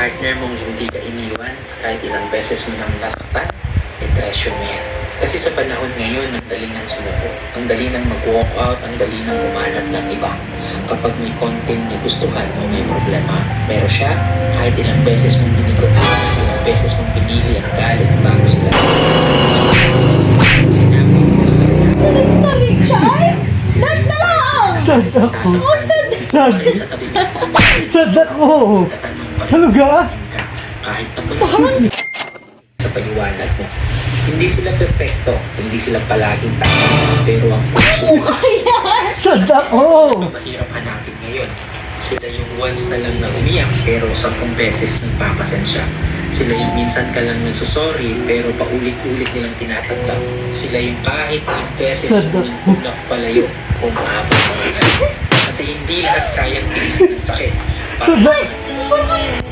partner mong hindi ka iniwan kahit ilang beses mo nang nasaktan, treasure mo yan. Kasi sa panahon ngayon, ang dali nang sumuko, ang dali nang mag-walk out, ang dali nang umanap ng iba. Kapag may konting nagustuhan o may problema, pero siya, kahit ilang beses mong binigo, ilang beses mong pinili ang galit bago sila. Sinabi mo Ba't na lang? Sad ako. kahit sa tabi mo, Sad ako. tatanong pa rin Talaga? ka, kahit napunta sa paliwanag mo. Hindi sila perfecto, hindi sila palaging tama, pero ang puso Sad ako. mahirap hanapin ngayon. Sila yung once na lang na umiyak pero 10 beses nagpapasensya. Sila yung minsan ka lang nagsusorry pero paulit-ulit nilang tinatanggap. Sila yung kahit ilang beses nang tulak palayo o maabot ng isa. Kasi hindi lahat kayang tilisin ng sakit. Sad ako.